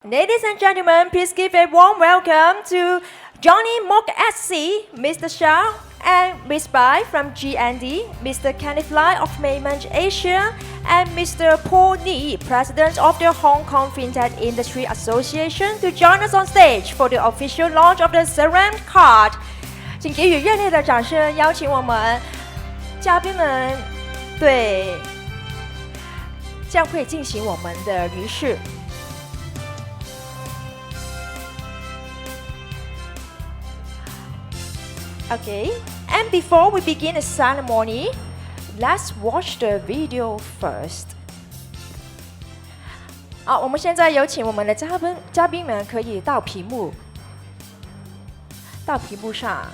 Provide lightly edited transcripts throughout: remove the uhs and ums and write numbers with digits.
Ladies and gentlemen, please give a warm welcome to Johnny Mock SC, Mr. Shao, and Miss Bai from GND, Mr. Kenneth Lai of Mainland Asia, and Mr. Paul Ni, President of the Hong Kong Fintech Industry Association, to join us on stage for the official launch of the Ceramic Card. 请给予热烈的掌声，邀请我们嘉宾们对将会进行我们的仪式。Okay, and before we begin the ceremony, let's watch the video first. 好，我们现在有请我们的嘉宾们可以到屏幕上。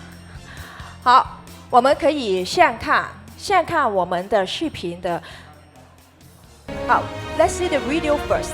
好，我们可以现看我们的视频的。好 ，Let's see the video first.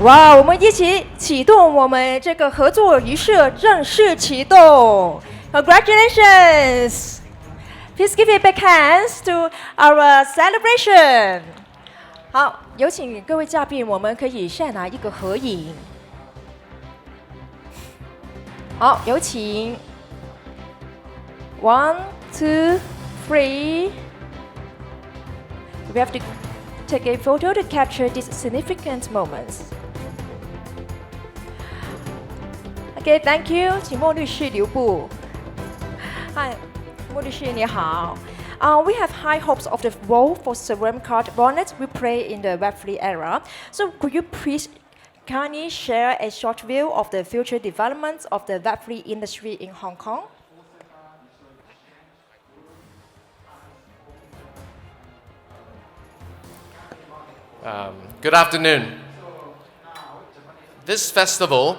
哇！我们一起启动我们这个合作仪式正式启动 ！Congratulations! Please give a big hands to our celebration. 好，有请各位嘉宾，我们可以现拿一个合影。好，有请 One, two, three. We have to take a photo to capture these significant moments. Okay, thank you. 请莫律师留步。Hi, 莫律师你好。We have high hopes of the role for Ceramic Card Bonnet we play in the Web3 era. So could you please kindly share a short view of the future developments of the Web3 industry in Hong Kong? Good afternoon. This festival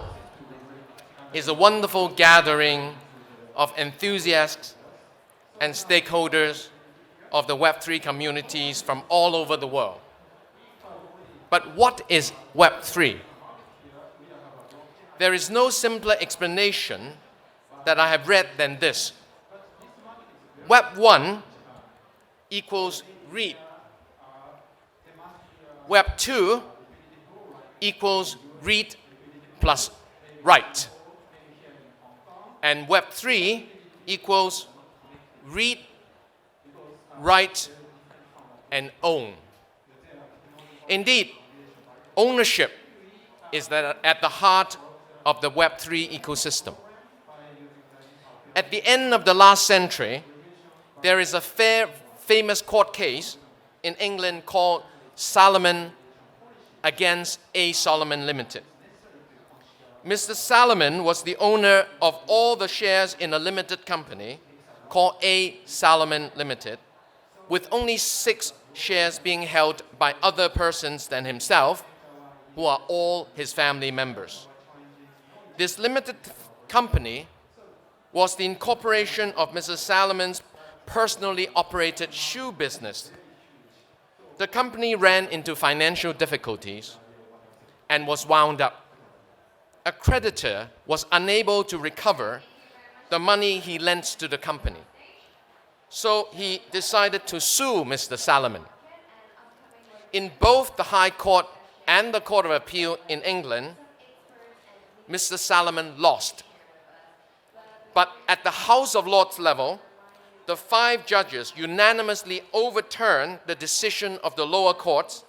is a wonderful gathering of enthusiasts and stakeholders of the Web3 communities from all over the world. But what is Web3? There is no simpler explanation that I have read than this. Web1 equals read. Web2 equals read plus write. And Web3 equals read, write, and own. Indeed, ownership is at the heart of the Web3 ecosystem. At the end of the last century, there is a famous court case in England called Salomon against A. Solomon Limited. Mr. Salomon was the owner of all the shares in a limited company called A. Salomon Limited, with only 6 shares being held by other persons than himself, who are all his family members. This limited company was the incorporation of Mr. Salomon's personally operated shoe business. The company ran into financial difficulties and was wound up. A creditor was unable to recover the money he lent to the company. So he decided to sue Mr. Salomon. In both the High Court and the Court of Appeal in England, Mr. Salomon lost. But at the House of Lords level, the 5 judges unanimously overturned the decision of the lower courts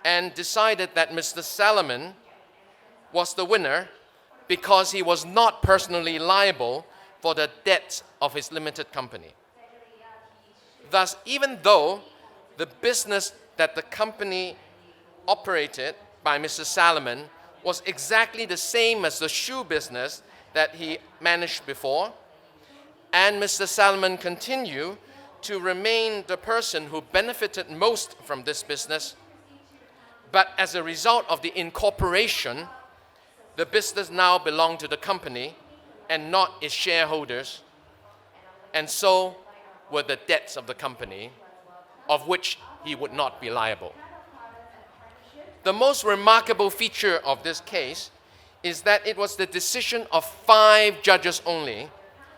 and decided that Mr. Salomon was the winner because he was not personally liable for the debts of his limited company. Thus, even though the business that the company operated by Mr. Salomon was exactly the same as the shoe business that he managed before, and Mr. Salomon continued to remain the person who benefited most from this business, but as a result of the incorporation, the business now belonged to the company and not its shareholders, and so were the debts of the company, of which he would not be liable. The most remarkable feature of this case is that it was the decision of 5 judges only,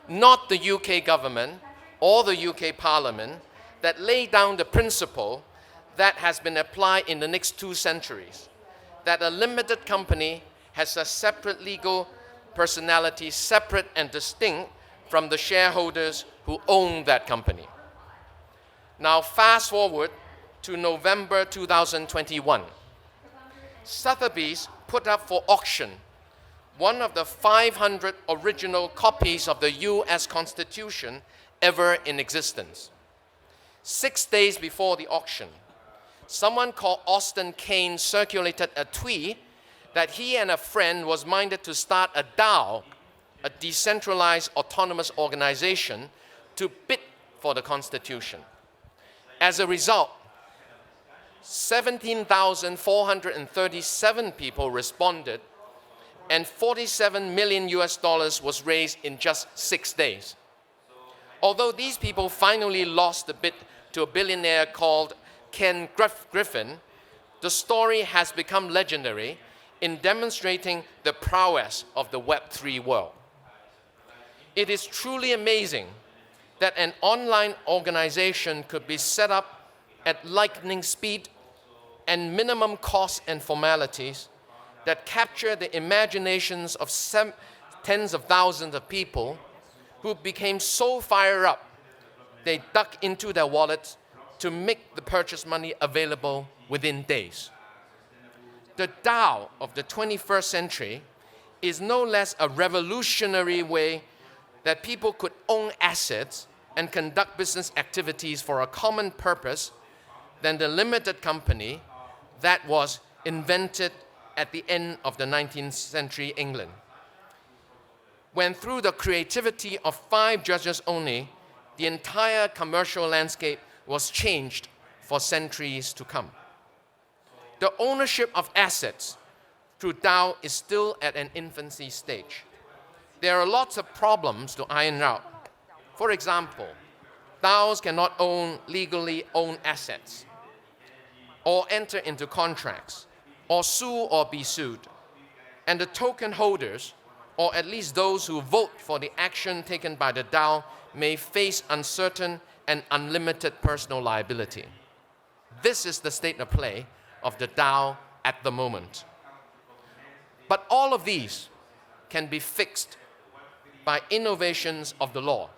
not the UK government or the UK Parliament, that laid down the principle that has been applied in the next 2 centuries, that a limited company has a separate legal personality, separate and distinct from the shareholders who own that company. Now fast forward to November 2021. Sotheby's put up for auction one of the 500 original copies of the US Constitution ever in existence. 6 days before the auction, someone called Austin Kane circulated a tweet that he and a friend was minded to start a DAO, a decentralized autonomous organization, to bid for the Constitution. As a result, 17,437 people responded, and $47 million was raised in just 6 days. Although these people finally lost the bid to a billionaire called Ken Griffin, the story has become legendary in demonstrating the prowess of the Web3 world. It is truly amazing that an online organization could be set up at lightning speed and minimum costs and formalities that capture the imaginations of tens of thousands of people who became so fired up they dug into their wallets to make the purchase money available within days. The DAO of the 21st century is no less a revolutionary way that people could own assets and conduct business activities for a common purpose than the limited company that was invented at the end of the 19th century England, when through the creativity of 5 judges only, the entire commercial landscape was changed for centuries to come. The ownership of assets through DAO is still at an infancy stage. There are lots of problems to iron out. For example, DAOs cannot legally own assets, or enter into contracts, or sue or be sued. And the token holders, or at least those who vote for the action taken by the DAO, may face uncertain and unlimited personal liability. This is the state of play of the DAO at the moment. But all of these can be fixed by innovations of the law,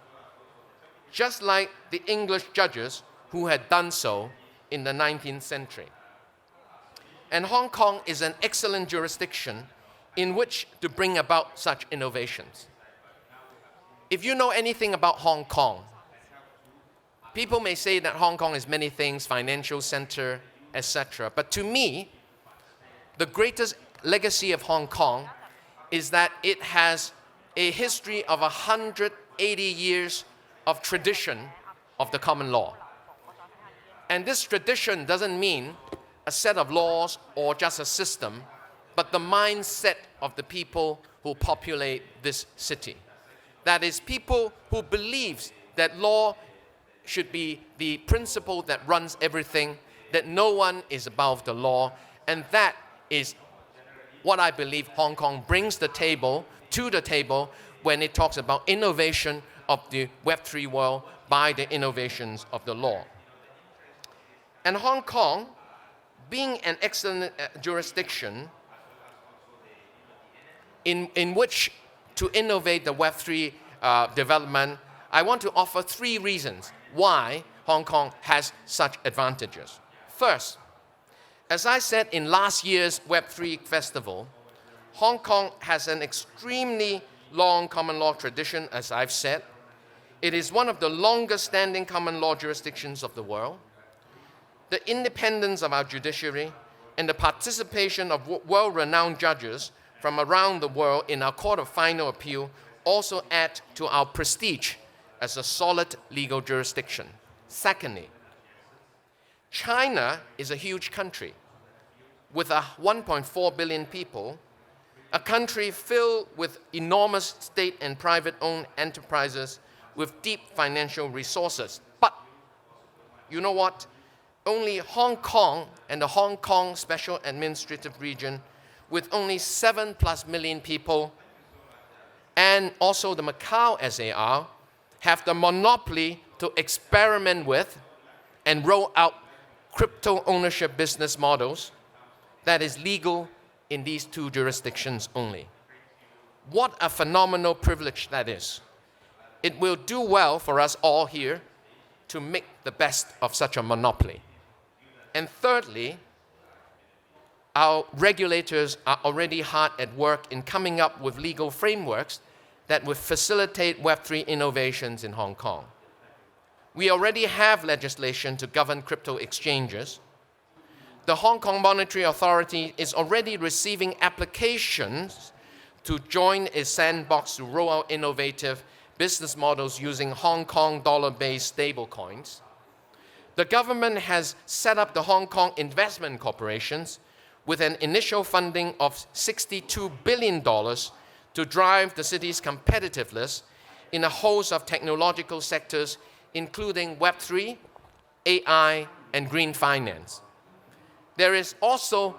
just like the English judges who had done so in the 19th century. And Hong Kong is an excellent jurisdiction in which to bring about such innovations. If you know anything about Hong Kong, people may say that Hong Kong is many things, financial center, etc. But to me, the greatest legacy of Hong Kong is that it has a history of 180 years of tradition of the common law. And this tradition doesn't mean a set of laws or just a system, but the mindset of the people who populate this city. That is, people who believe that law should be the principle that runs everything, that no one is above the law, and that is what I believe Hong Kong brings to the table when it talks about innovation of the Web3 world by the innovations of the law. And Hong Kong, being an excellent jurisdiction in which to innovate the Web3 development, I want to offer 3 reasons why Hong Kong has such advantages. First, as I said in last year's Web3 festival, Hong Kong has an extremely long common law tradition, as I've said. It is one of the longest standing common law jurisdictions of the world. The independence of our judiciary and the participation of world-renowned judges from around the world in our Court of Final Appeal also add to our prestige as a solid legal jurisdiction. Secondly, China is a huge country with 1.4 billion people, a country filled with enormous state and private-owned enterprises with deep financial resources. But you know what? Only Hong Kong and the Hong Kong Special Administrative Region, with only 7+ million people, and also the Macau SAR, have the monopoly to experiment with and roll out crypto ownership business models that is legal in these two jurisdictions only. What a phenomenal privilege that is. It will do well for us all here to make the best of such a monopoly. And thirdly, our regulators are already hard at work in coming up with legal frameworks that would facilitate Web3 innovations in Hong Kong. We already have legislation to govern crypto exchanges. The Hong Kong Monetary Authority is already receiving applications to join a sandbox to roll out innovative business models using Hong Kong dollar-based stablecoins. The government has set up the Hong Kong Investment Corporations with an initial funding of $62 billion to drive the city's competitiveness in a host of technological sectors, including Web3, AI, and green finance. There is also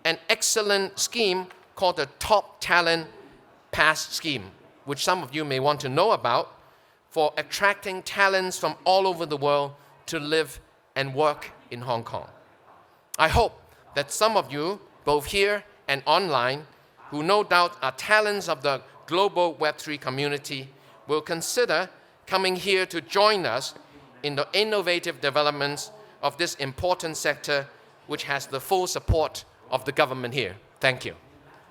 an excellent scheme called the Top Talent Pass Scheme, which some of you may want to know about, for attracting talents from all over the world to live and work in Hong Kong. I hope that some of you, both here and online, who no doubt are talents of the global Web3 community, will consider coming here to join us in the innovative developments of this important sector, which has the full support of the government here. Thank you.